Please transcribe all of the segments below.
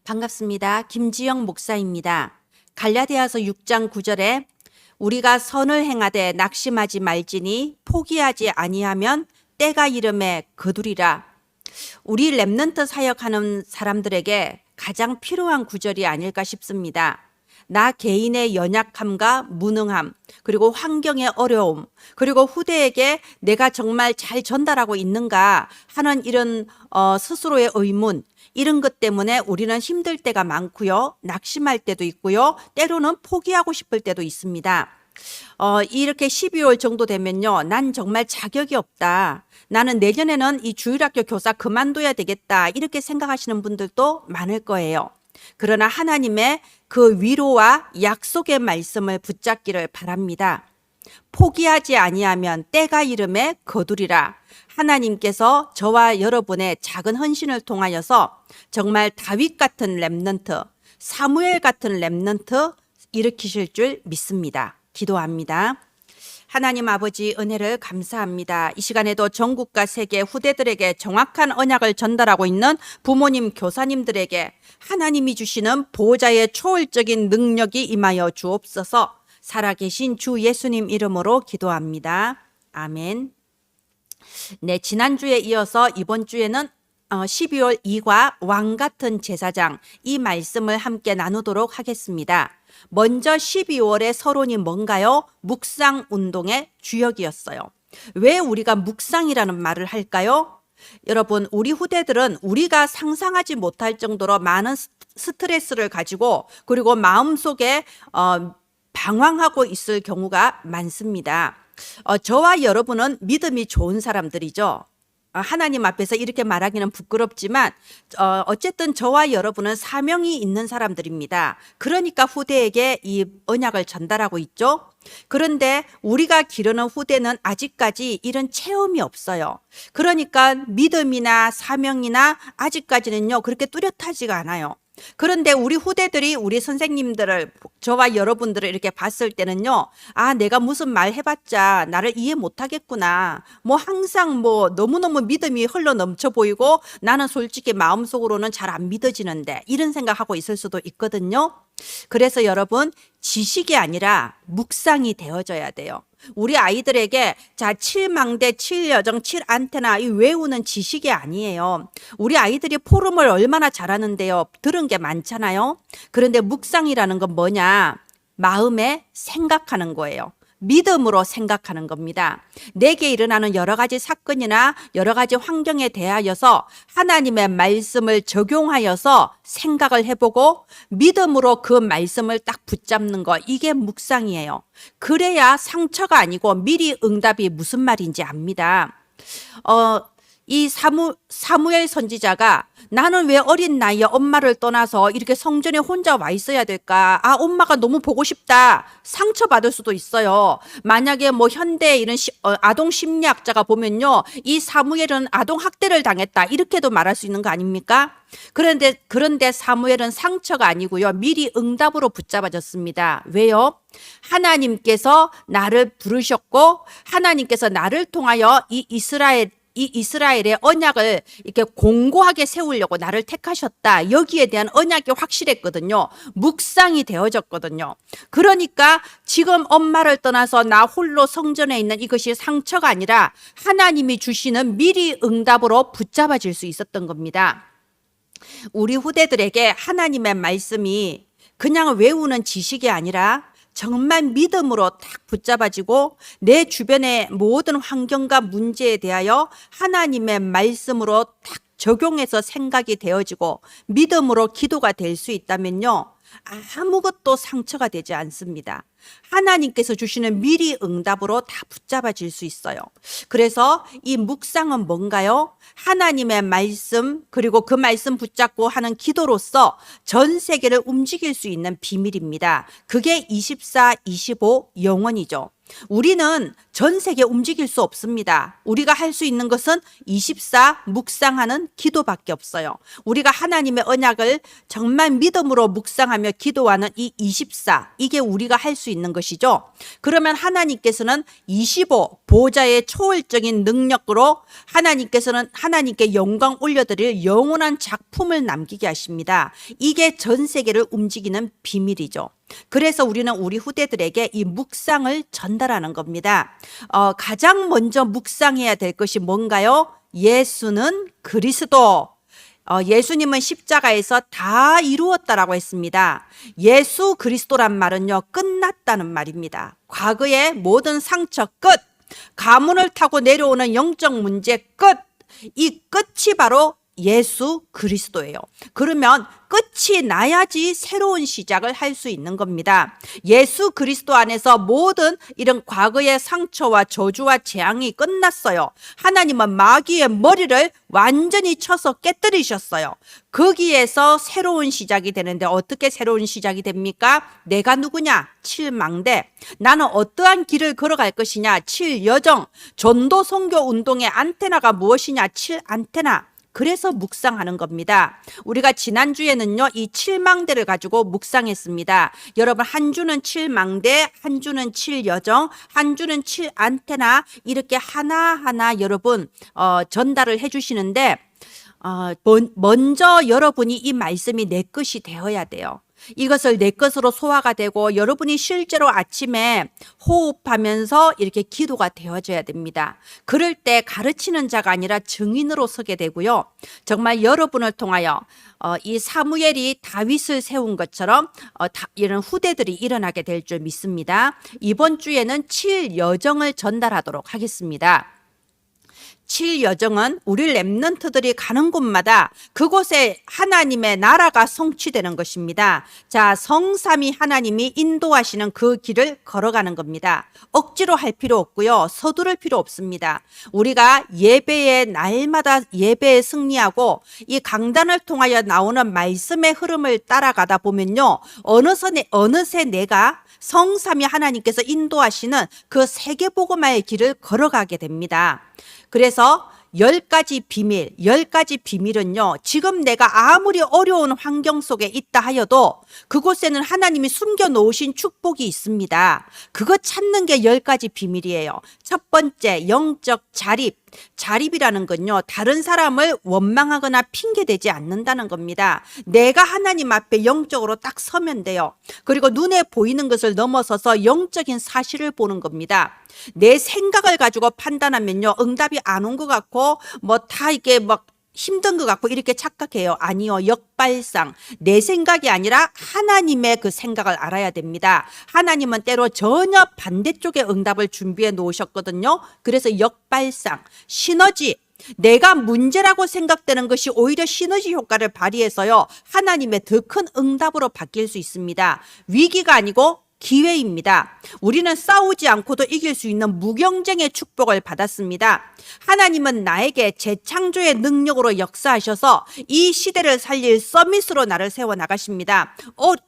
반갑습니다. 김지영 목사입니다. 갈라디아서 6장 9절에 우리가 선을 행하되 낙심하지 말지니 포기하지 아니하면 때가 이름에 거두리라. 우리 렘넌트 사역하는 사람들에게 가장 필요한 구절이 아닐까 싶습니다. 나 개인의 연약함과 무능함, 그리고 환경의 어려움, 그리고 후대에게 내가 정말 잘 전달하고 있는가 하는 이런 스스로의 의문, 이런 것 때문에 우리는 힘들 때가 많고요. 낙심할 때도 있고요. 때로는 포기하고 싶을 때도 있습니다. 이렇게 12월 정도 되면요. 난 정말 자격이 없다. 나는 내년에는 이 주일학교 교사 그만둬야 되겠다. 이렇게 생각하시는 분들도 많을 거예요. 그러나 하나님의 그 위로와 약속의 말씀을 붙잡기를 바랍니다. 포기하지 아니하면 때가 이름에 거두리라. 하나님께서 저와 여러분의 작은 헌신을 통하여서 정말 다윗 같은 렘넌트, 사무엘 같은 렘넌트 일으키실 줄 믿습니다. 기도합니다. 하나님 아버지 은혜를 감사합니다. 이 시간에도 전국과 세계 후대들에게 정확한 언약을 전달하고 있는 부모님, 교사님들에게 하나님이 주시는 보호자의 초월적인 능력이 임하여 주옵소서. 살아계신 주 예수님 이름으로 기도합니다. 아멘. 네, 지난주에 이어서 이번 주에는 12월 2과 왕 같은 제사장, 이 말씀을 함께 나누도록 하겠습니다. 먼저 12월의 서론이 뭔가요? 묵상 운동의 주역이었어요. 왜 우리가 묵상이라는 말을 할까요? 여러분, 우리 후대들은 우리가 상상하지 못할 정도로 많은 스트레스를 가지고 그리고 마음속에 방황하고 있을 경우가 많습니다. 저와 여러분은 믿음이 좋은 사람들이죠. 하나님 앞에서 이렇게 말하기는 부끄럽지만 어쨌든 저와 여러분은 사명이 있는 사람들입니다. 그러니까 후대에게 이 언약을 전달하고 있죠. 그런데 우리가 기르는 후대는 아직까지 이런 체험이 없어요. 그러니까 믿음이나 사명이나 아직까지는요 그렇게 뚜렷하지가 않아요. 그런데 우리 후대들이 우리 선생님들을, 저와 여러분들을 이렇게 봤을 때는요, 아, 내가 무슨 말 해봤자 나를 이해 못하겠구나. 뭐 항상 뭐 너무너무 믿음이 흘러 넘쳐 보이고 나는 솔직히 마음속으로는 잘 안 믿어지는데, 이런 생각하고 있을 수도 있거든요. 그래서 여러분, 지식이 아니라 묵상이 되어져야 돼요. 우리 아이들에게 자 7망대, 7여정, 7안테나 이 외우는 지식이 아니에요. 우리 아이들이 포럼을 얼마나 잘하는데요. 들은 게 많잖아요. 그런데 묵상이라는 건 뭐냐? 마음에 생각하는 거예요. 믿음으로 생각하는 겁니다. 내게 일어나는 여러 가지 사건이나 여러 가지 환경에 대하여서 하나님의 말씀을 적용하여서 생각을 해보고 믿음으로 그 말씀을 딱 붙잡는 거, 이게 묵상이에요. 그래야 상처가 아니고 미리 응답이 무슨 말인지 압니다. 이 사무엘 선지자가 나는 왜 어린 나이에 엄마를 떠나서 이렇게 성전에 혼자 와 있어야 될까? 아, 엄마가 너무 보고 싶다. 상처받을 수도 있어요. 만약에 뭐 현대 이런 아동 심리학자가 보면요, 이 사무엘은 아동 학대를 당했다. 이렇게도 말할 수 있는 거 아닙니까? 그런데 사무엘은 상처가 아니고요, 미리 응답으로 붙잡아졌습니다. 왜요? 하나님께서 나를 부르셨고 하나님께서 나를 통하여 이 이스라엘의 언약을 이렇게 공고하게 세우려고 나를 택하셨다. 여기에 대한 언약이 확실했거든요. 묵상이 되어졌거든요. 그러니까 지금 엄마를 떠나서 나 홀로 성전에 있는 이것이 상처가 아니라 하나님이 주시는 미리 응답으로 붙잡아질 수 있었던 겁니다. 우리 후대들에게 하나님의 말씀이 그냥 외우는 지식이 아니라 정말 믿음으로 딱 붙잡아지고 내 주변의 모든 환경과 문제에 대하여 하나님의 말씀으로 딱 적용해서 생각이 되어지고 믿음으로 기도가 될 수 있다면요, 아무것도 상처가 되지 않습니다. 하나님께서 주시는 미리 응답으로 다 붙잡아질 수 있어요. 그래서 이 묵상은 뭔가요? 하나님의 말씀, 그리고 그 말씀 붙잡고 하는 기도로서 전 세계를 움직일 수 있는 비밀입니다. 그게 24, 25 영원이죠. 우리는 전 세계 움직일 수 없습니다. 우리가 할 수 있는 것은 24 묵상하는 기도밖에 없어요. 우리가 하나님의 언약을 정말 믿음으로 묵상하며 기도하는 이 24, 이게 우리가 할 수 있는 것이죠. 그러면 하나님께서는 25 보좌의 초월적인 능력으로 하나님께서는 하나님께 영광 올려드릴 영원한 작품을 남기게 하십니다. 이게 전 세계를 움직이는 비밀이죠. 그래서 우리는 우리 후대들에게 이 묵상을 전달하는 겁니다. 가장 먼저 묵상해야 될 것이 뭔가요? 예수는 그리스도. 예수님은 십자가에서 다 이루었다라고 했습니다. 예수 그리스도란 말은요, 끝났다는 말입니다. 과거의 모든 상처 끝, 가문을 타고 내려오는 영적 문제 끝, 이 끝이 바로 예수 그리스도예요. 그러면 끝이 나야지 새로운 시작을 할 수 있는 겁니다. 예수 그리스도 안에서 모든 이런 과거의 상처와 저주와 재앙이 끝났어요. 하나님은 마귀의 머리를 완전히 쳐서 깨뜨리셨어요. 거기에서 새로운 시작이 되는데 어떻게 새로운 시작이 됩니까? 내가 누구냐? 7망대. 나는 어떠한 길을 걸어갈 것이냐? 7여정. 전도 선교 운동의 안테나가 무엇이냐? 7안테나. 그래서 묵상하는 겁니다. 우리가 지난주에는요, 이 7망대를 가지고 묵상했습니다. 여러분, 한 주는 7망대, 한 주는 7여정, 한 주는 7안테나, 이렇게 하나하나 여러분, 전달을 해주시는데, 먼저 여러분이 이 말씀이 내 것이 되어야 돼요. 이것을 내 것으로 소화가 되고 여러분이 실제로 아침에 호흡하면서 이렇게 기도가 되어져야 됩니다. 그럴 때 가르치는 자가 아니라 증인으로 서게 되고요. 정말 여러분을 통하여 이 사무엘이 다윗을 세운 것처럼 이런 후대들이 일어나게 될 줄 믿습니다. 이번 주에는 7여정을 전달하도록 하겠습니다. 7여정은 우리 렘넌트들이 가는 곳마다 그곳에 하나님의 나라가 성취되는 것입니다. 자, 성삼위 하나님이 인도하시는 그 길을 걸어가는 겁니다. 억지로 할 필요 없고요. 서두를 필요 없습니다. 우리가 예배의 날마다 예배에 승리하고 이 강단을 통하여 나오는 말씀의 흐름을 따라가다 보면요. 어느새 내가 성삼위 하나님께서 인도하시는 그 세계복음화의 길을 걸어가게 됩니다. 그래서 10가지 비밀, 10가지 비밀은요, 지금 내가 아무리 어려운 환경 속에 있다 하여도 그곳에는 하나님이 숨겨놓으신 축복이 있습니다. 그거 찾는 게 10가지 비밀이에요. 첫 번째, 영적 자립. 자립이라는 건요, 다른 사람을 원망하거나 핑계대지 않는다는 겁니다. 내가 하나님 앞에 영적으로 딱 서면 돼요. 그리고 눈에 보이는 것을 넘어서서 영적인 사실을 보는 겁니다. 내 생각을 가지고 판단하면요, 응답이 안 온 것 같고 뭐 다 이게 막 힘든 것 같고 이렇게 착각해요. 아니요, 역발상. 내 생각이 아니라 하나님의 그 생각을 알아야 됩니다. 하나님은 때로 전혀 반대쪽의 응답을 준비해 놓으셨거든요. 그래서 역발상, 시너지. 내가 문제라고 생각되는 것이 오히려 시너지 효과를 발휘해서요, 하나님의 더 큰 응답으로 바뀔 수 있습니다. 위기가 아니고 기회입니다. 우리는 싸우지 않고도 이길 수 있는 무경쟁의 축복을 받았습니다. 하나님은 나에게 재창조의 능력으로 역사하셔서 이 시대를 살릴 서밋으로 나를 세워나가십니다.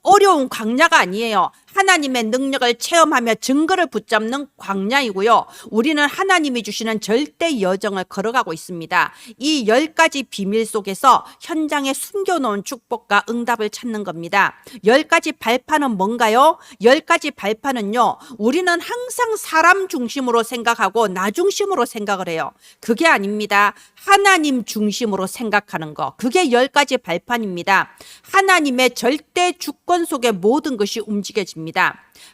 어려운 광야가 아니에요. 하나님의 능력을 체험하며 증거를 붙잡는 광야이고요. 우리는 하나님이 주시는 절대 여정을 걸어가고 있습니다. 이 10가지 비밀 속에서 현장에 숨겨놓은 축복과 응답을 찾는 겁니다. 10가지 발판은 뭔가요? 10가지 발판은요, 우리는 항상 사람 중심으로 생각하고 나 중심으로 생각을 해요. 그게 아닙니다. 하나님 중심으로 생각하는 거. 그게 10가지 발판입니다. 하나님의 절대 주권 속에 모든 것이 움직여집니다.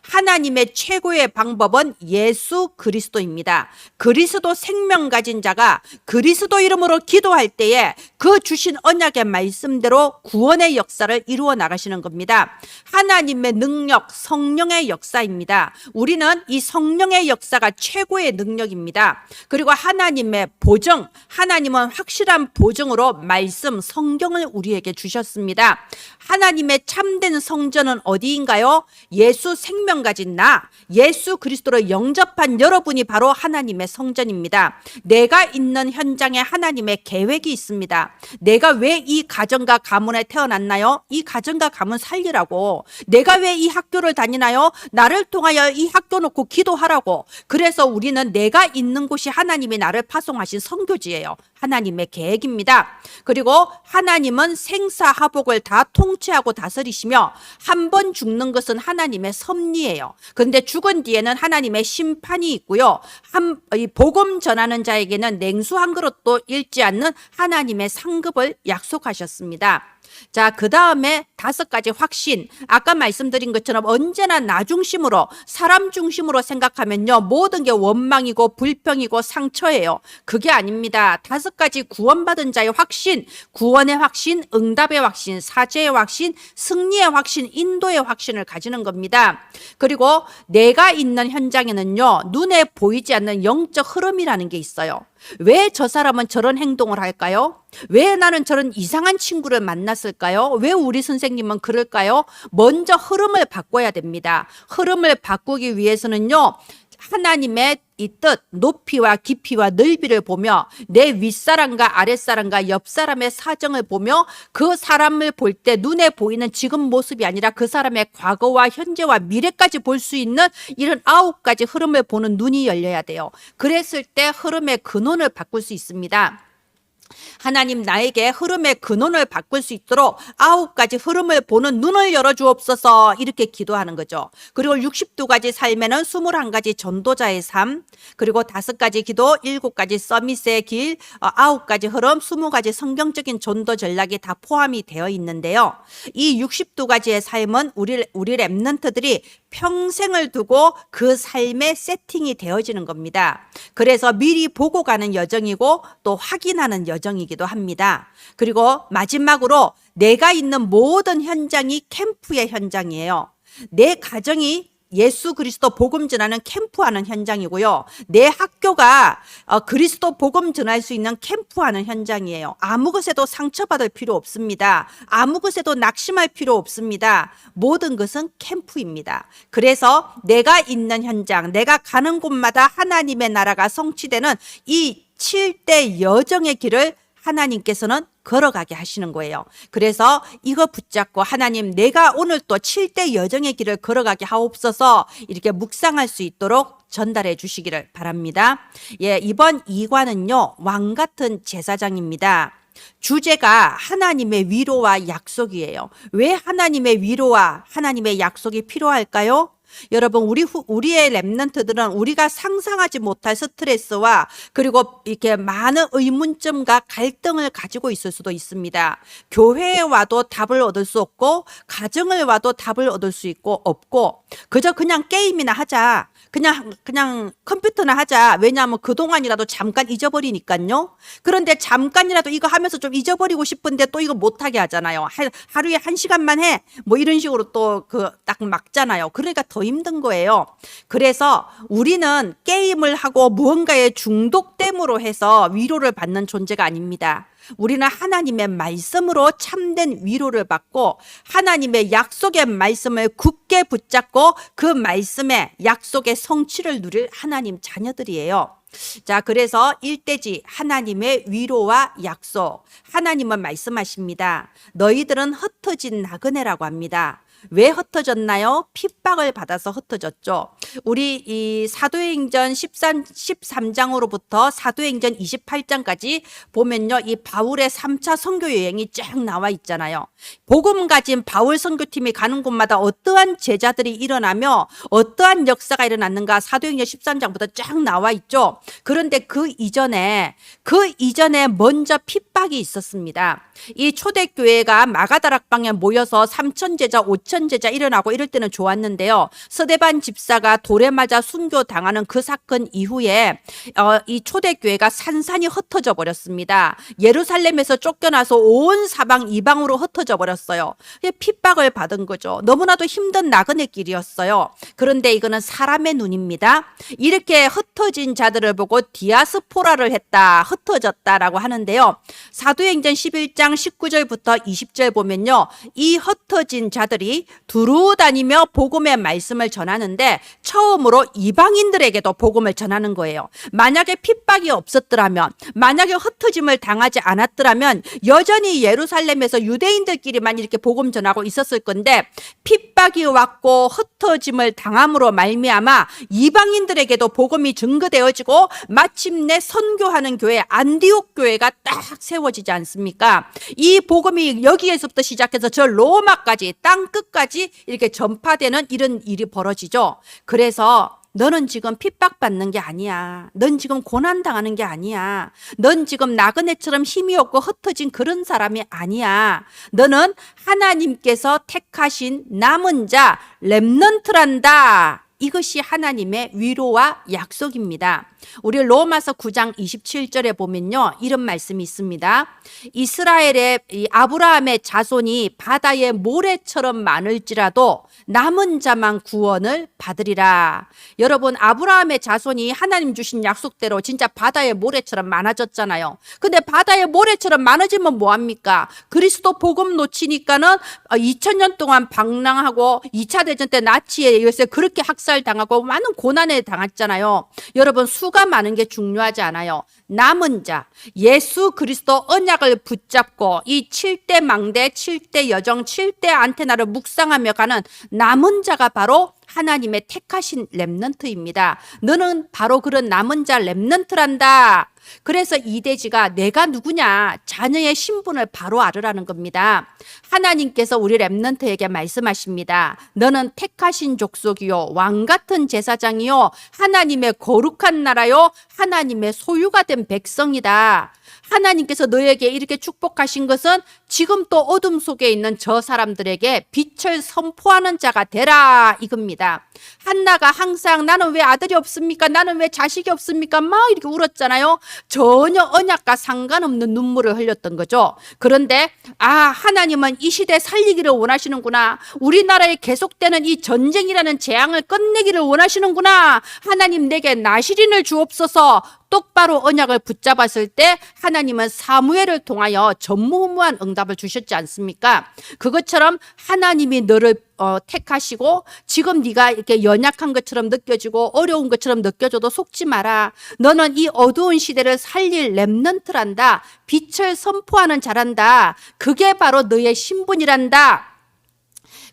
하나님의 최고의 방법은 예수 그리스도입니다. 그리스도 생명 가진 자가 그리스도 이름으로 기도할 때에 그 주신 언약의 말씀대로 구원의 역사를 이루어 나가시는 겁니다. 하나님의 능력, 성령의 역사입니다. 우리는 이 성령의 역사가 최고의 능력입니다. 그리고 하나님의 보증, 하나님은 확실한 보증으로 말씀, 성경을 우리에게 주셨습니다. 하나님의 참된 성전은 어디인가요? 예수 생명 가진 나 예수 그리스도를 영접한 여러분이 바로 하나님의 성전입니다. 내가 있는 현장에 하나님의 계획이 있습니다. 내가 왜 이 가정과 가문에 태어났나요? 이 가정과 가문 살리라고. 내가 왜 이 학교를 다니나요? 나를 통하여 이 학교 놓고 기도하라고. 그래서 우리는 내가 있는 곳이 하나님이 나를 파송하신 선교지예요. 하나님의 계획입니다. 그리고 하나님은 생사하복을 다 통치하고 다스리시며 한 번 죽는 것은 하나님의 섭리예요. 그런데 죽은 뒤에는 하나님의 심판이 있고요. 이 복음 전하는 자에게는 냉수 한 그릇도 잃지 않는 하나님의 상급을 약속하셨습니다. 자, 그 다음에 5가지 확신. 아까 말씀드린 것처럼 언제나 나 중심으로, 사람 중심으로 생각하면요, 모든 게 원망이고 불평이고 상처예요. 그게 아닙니다. 5가지 구원받은 자의 확신, 구원의 확신, 응답의 확신, 사죄의 확신, 승리의 확신, 인도의 확신을 가지는 겁니다. 그리고 내가 있는 현장에는요, 눈에 보이지 않는 영적 흐름이라는 게 있어요. 왜 저 사람은 저런 행동을 할까요? 왜 나는 저런 이상한 친구를 만났을까요? 왜 우리 선생님은 그럴까요? 먼저 흐름을 바꿔야 됩니다. 흐름을 바꾸기 위해서는요, 하나님의 이 뜻, 높이와 깊이와 넓이를 보며 내 윗사람과 아랫사람과 옆사람의 사정을 보며 그 사람을 볼 때 눈에 보이는 지금 모습이 아니라 그 사람의 과거와 현재와 미래까지 볼 수 있는 이런 9가지 흐름을 보는 눈이 열려야 돼요. 그랬을 때 흐름의 근원을 바꿀 수 있습니다. 하나님 나에게 흐름의 근원을 바꿀 수 있도록 9가지 흐름을 보는 눈을 열어주옵소서 이렇게 기도하는 거죠. 그리고 62가지 삶에는 21가지 전도자의 삶, 그리고 5가지 기도, 7가지 서밋의 길, 9가지 흐름, 20가지 성경적인 전도 전략이 다 포함이 되어 있는데요. 이 62가지의 삶은 우리 랩런트들이 평생을 두고 그 삶의 세팅이 되어지는 겁니다. 그래서 미리 보고 가는 여정이고 또 확인하는 여정이기도 합니다. 그리고 마지막으로 내가 있는 모든 현장이 캠프의 현장이에요. 내 가정이 예수 그리스도 복음 전하는 캠프하는 현장이고요. 내 학교가 그리스도 복음 전할 수 있는 캠프하는 현장이에요. 아무 것에도 상처받을 필요 없습니다. 아무 것에도 낙심할 필요 없습니다. 모든 것은 캠프입니다. 그래서 내가 있는 현장, 내가 가는 곳마다 하나님의 나라가 성취되는 이 7대 여정의 길을 하나님께서는 걸어가게 하시는 거예요. 그래서 이거 붙잡고 하나님 내가 오늘 또 7대 여정의 길을 걸어가게 하옵소서 이렇게 묵상할 수 있도록 전달해 주시기를 바랍니다. 예, 이번 2과는요. 왕 같은 제사장입니다. 주제가 하나님의 위로와 약속이에요. 왜 하나님의 위로와 하나님의 약속이 필요할까요? 여러분 우리의 랩런트들은 우리가 상상하지 못할 스트레스와 그리고 이렇게 많은 의문점과 갈등을 가지고 있을 수도 있습니다. 교회에 와도 답을 얻을 수 없고 가정을 와도 답을 얻을 수 있고 없고 그저 그냥 게임이나 하자. 그냥 컴퓨터나 하자. 왜냐하면 그동안이라도 잠깐 잊어버리니까요. 그런데 잠깐이라도 이거 하면서 좀 잊어버리고 싶은데 또 이거 못하게 하잖아요. 하루에 1시간만 해. 뭐 이런 식으로 또 딱 막잖아요. 그러니까 더 힘든 거예요. 그래서 우리는 게임을 하고 무언가에 중독됨으로 해서 위로를 받는 존재가 아닙니다. 우리는 하나님의 말씀으로 참된 위로를 받고 하나님의 약속의 말씀을 굳게 붙잡고 그 말씀의 약속의 성취를 누릴 하나님 자녀들이에요. 자, 그래서 일대지 하나님의 위로와 약속. 하나님은 말씀하십니다. 너희들은 흩어진 나그네라고 합니다. 왜 흩어졌나요? 핍박을 받아서 흩어졌죠. 우리 이 사도행전 13장으로부터 사도행전 28장까지 보면요. 이 바울의 3차 선교 여행이 쫙 나와 있잖아요. 복음 가진 바울 선교팀이 가는 곳마다 어떠한 제자들이 일어나며 어떠한 역사가 일어났는가 사도행전 13장부터 쫙 나와 있죠. 그런데 그 이전에 먼저 핍박이 있었습니다. 이 초대교회가 마가다락방에 모여서 3천 제자 5천 제자 일어나고 이럴 때는 좋았는데요. 스데반 집사가 돌에 맞아 순교당하는 그 사건 이후에 이 초대교회가 산산이 흩어져 버렸습니다. 예루살렘에서 쫓겨나서 온 사방 이방으로 흩어져 버렸어요. 핍박을 받은 거죠. 너무나도 힘든 나그네 길이었어요. 그런데 이거는 사람의 눈입니다. 이렇게 흩어진 자들을 보고 디아스포라를 했다, 흩어졌다라고 하는데요. 사도행전 11장 19절부터 20절 보면요. 이 흩어진 자들이 사도들이 두루 다니며 복음의 말씀을 전하는데 처음으로 이방인들에게도 복음을 전하는 거예요. 만약에 핍박이 없었더라면, 만약에 흩어짐을 당하지 않았더라면 여전히 예루살렘에서 유대인들끼리만 이렇게 복음 전하고 있었을 건데, 핍박이 왔고 흩어짐을 당함으로 말미암아 이방인들에게도 복음이 증거되어지고 마침내 선교하는 교회, 안디옥 교회가 딱 세워지지 않습니까? 이 복음이 여기에서부터 시작해서 저 로마까지, 땅 끝까지 이렇게 전파되는 이런 일이 벌어지죠. 그래서 너는 지금 핍박받는 게 아니야. 넌 지금 고난당하는 게 아니야. 넌 지금 나그네처럼 힘이 없고 흩어진 그런 사람이 아니야. 너는 하나님께서 택하신 남은 자, 렘넌트란다. 이것이 하나님의 위로와 약속입니다. 우리 로마서 9장 27절에 보면요, 이런 말씀이 있습니다. 이스라엘의 아브라함의 자손이 바다의 모래처럼 많을지라도 남은 자만 구원을 받으리라. 여러분, 아브라함의 자손이 하나님 주신 약속대로 진짜 바다의 모래처럼 많아졌잖아요. 근데 바다의 모래처럼 많아지면 뭐합니까? 그리스도 복음 놓치니까는 2000년 동안 방랑하고 2차 대전 때 나치에 의해서 그렇게 학살당하고 많은 고난에 당했잖아요. 여러분, 수가 많은 게 중요하지 않아요. 남은 자, 예수 그리스도 언약을 붙잡고 이 7대 망대, 7대 여정, 7대 안테나를 묵상하며 가는 남은 자가 바로 하나님의 택하신 렘넌트입니다. 너는 바로 그런 남은 자 렘넌트란다. 그래서 이대지가 내가 누구냐, 자녀의 신분을 바로 알으라는 겁니다. 하나님께서 우리 렘넌트에게 말씀하십니다. 너는 택하신 족속이요, 왕같은 제사장이요, 하나님의 거룩한 나라요, 하나님의 소유가 된 백성이다. 하나님께서 너에게 이렇게 축복하신 것은 지금 또 어둠 속에 있는 저 사람들에게 빛을 선포하는 자가 되라, 이겁니다. 한나가 항상 나는 왜 아들이 없습니까? 나는 왜 자식이 없습니까? 막 이렇게 울었잖아요. 전혀 언약과 상관없는 눈물을 흘렸던 거죠. 그런데 하나님은 이 시대 살리기를 원하시는구나. 우리나라에 계속되는 이 전쟁이라는 재앙을 끝내기를 원하시는구나. 하나님 내게 나시린을 주옵소서. 똑바로 언약을 붙잡았을 때 하나님은 사무엘을 통하여 전무후무한 응답을 주셨지 않습니까? 그것처럼 하나님이 너를 택하시고 지금 네가 이렇게 연약한 것처럼 느껴지고 어려운 것처럼 느껴져도 속지 마라. 너는 이 어두운 시대를 살릴 렘넌트란다. 빛을 선포하는 자란다. 그게 바로 너의 신분이란다.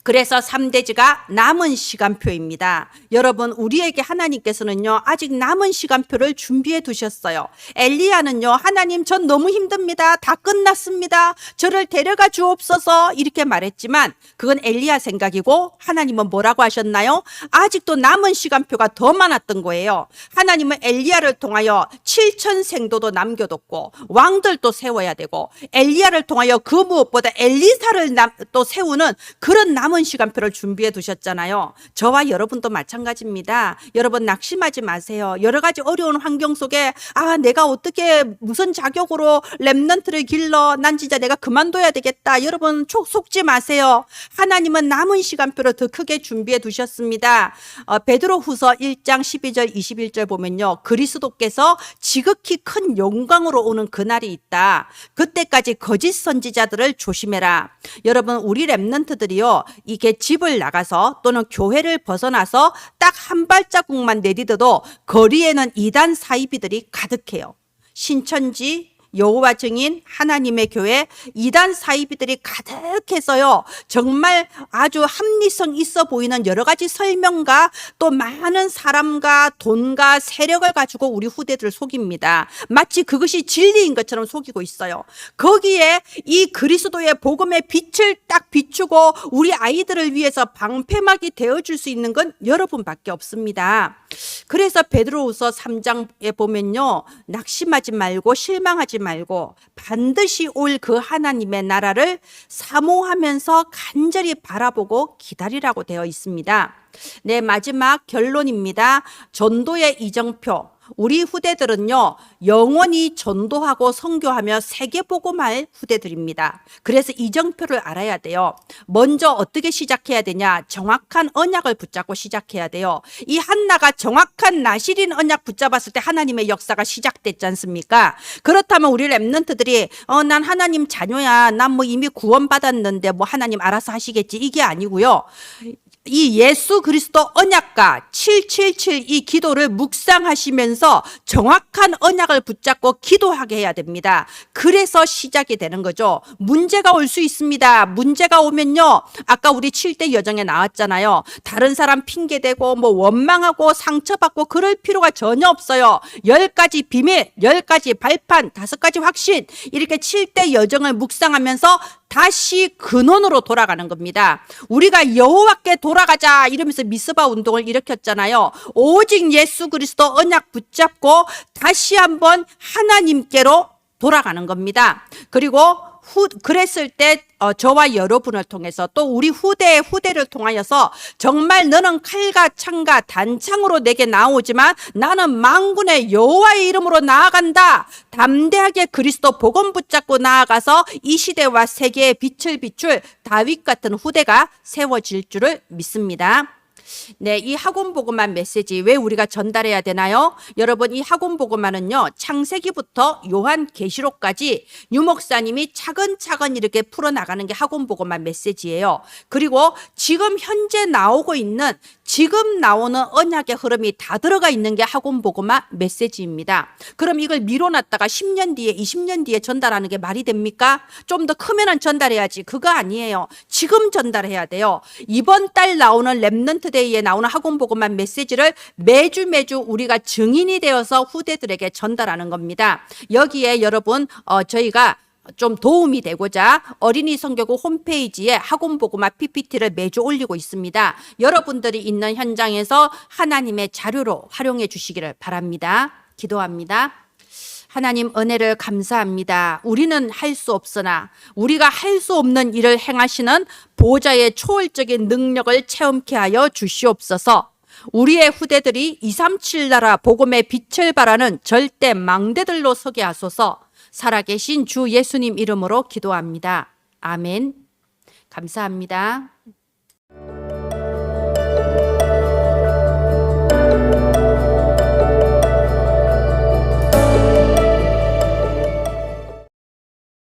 그래서 3대지가 남은 시간표입니다. 여러분, 우리에게 하나님께서는요, 아직 남은 시간표를 준비해 두셨어요. 엘리야는요, 하나님 전 너무 힘듭니다. 다 끝났습니다. 저를 데려가 주옵소서 이렇게 말했지만 그건 엘리야 생각이고 하나님은 뭐라고 하셨나요? 아직도 남은 시간표가 더 많았던 거예요. 하나님은 엘리야를 통하여 7천 생도도 남겨뒀고 왕들도 세워야 되고 엘리야를 통하여 그 무엇보다 엘리사를 또 세우는 그런 남은 시간표를 준비해 두셨잖아요. 저와 여러분도 마찬가지입니다. 여러분 낙심하지 마세요. 여러 가지 어려운 환경 속에 내가 어떻게 무슨 자격으로 렘넌트를 길러, 난 진짜 내가 그만둬야 되겠다. 여러분 속지 마세요. 하나님은 남은 시간표를 더 크게 준비해 두셨습니다. 베드로후서 1장 12절 21절 보면요, 그리스도께서 지극히 큰 영광으로 오는 그날이 있다. 그때까지 거짓 선지자들을 조심해라. 여러분, 우리 렘넌트들이요, 이게 집을 나가서 또는 교회를 벗어나서 딱 한 발자국만 내디뎌도 거리에는 이단 사이비들이 가득해요. 신천지, 여호와 증인, 하나님의 교회, 이단 사이비들이 가득해서요, 정말 아주 합리성 있어 보이는 여러 가지 설명과 또 많은 사람과 돈과 세력을 가지고 우리 후대들을 속입니다. 마치 그것이 진리인 것처럼 속이고 있어요. 거기에 이 그리스도의 복음의 빛을 딱 비추고 우리 아이들을 위해서 방패막이 되어줄 수 있는 건 여러분밖에 없습니다. 그래서 베드로후서 3장에 보면요, 낙심하지 말고 실망하지 말고 반드시 올 그 하나님의 나라를 사모하면서 간절히 바라보고 기다리라고 되어 있습니다. 네, 마지막 결론입니다. 전도의 이정표. 우리 후대들은요, 영원히 전도하고 선교하며 세계복음할 후대들입니다. 그래서 이정표를 알아야 돼요. 먼저 어떻게 시작해야 되냐? 정확한 언약을 붙잡고 시작해야 돼요. 이 한나가 정확한 나실인 언약 붙잡았을 때 하나님의 역사가 시작됐지 않습니까? 그렇다면 우리 랩런트들이 난 하나님 자녀야, 난 뭐 이미 구원받았는데 뭐 하나님 알아서 하시겠지, 이게 아니고요. 이 예수 그리스도 언약과 777 이 기도를 묵상하시면서 정확한 언약을 붙잡고 기도하게 해야 됩니다. 그래서 시작이 되는 거죠. 문제가 올 수 있습니다. 문제가 오면요, 아까 우리 7대 여정에 나왔잖아요. 다른 사람 핑계대고 뭐 원망하고 상처받고 그럴 필요가 전혀 없어요. 10가지 비밀, 10가지 발판, 5가지 확신, 이렇게 7대 여정을 묵상하면서 다시 근원으로 돌아가는 겁니다. 우리가 여호와께 돌아가자 이러면서 미스바 운동을 일으켰잖아요. 오직 예수 그리스도 언약 붙잡고 다시 한번 하나님께로 돌아가는 겁니다. 그리고 그랬을 때 저와 여러분을 통해서 또 우리 후대를 통하여서 정말 너는 칼과 창과 단창으로 내게 나오지만 나는 만군의 여호와의 이름으로 나아간다. 담대하게 그리스도 복음 붙잡고 나아가서 이 시대와 세계의 빛을 비출 다윗 같은 후대가 세워질 줄을 믿습니다. 네, 이 학원보고만 메시지 왜 우리가 전달해야 되나요? 여러분, 이 학원보고만은요, 창세기부터 요한계시록까지 유 목사님이 차근차근 이렇게 풀어나가는 게 학원보고만 메시지예요. 그리고 지금 현재 나오고 있는, 지금 나오는 언약의 흐름이 다 들어가 있는 게 학원보고만 메시지입니다. 그럼 이걸 미뤄놨다가 10년 뒤에, 20년 뒤에 전달하는 게 말이 됩니까? 좀 더 크면은 전달해야지. 그거 아니에요. 지금 전달해야 돼요. 이번 달 나오는 랩넌트 데이에 나오는 학원보고만 메시지를 매주 우리가 증인이 되어서 후대들에게 전달하는 겁니다. 여기에 여러분 저희가 좀 도움이 되고자 어린이 선교국 홈페이지에 학원보고만 PPT를 매주 올리고 있습니다. 여러분들이 있는 현장에서 하나님의 자료로 활용해 주시기를 바랍니다. 기도합니다. 하나님, 은혜를 감사합니다. 우리는 할 수 없으나 우리가 할 수 없는 일을 행하시는 보좌의 초월적인 능력을 체험케 하여 주시옵소서. 우리의 후대들이 237 나라 복음의 빛을 발하는 절대 망대들로 서게 하소서. 살아계신 주 예수님 이름으로 기도합니다. 아멘. 감사합니다.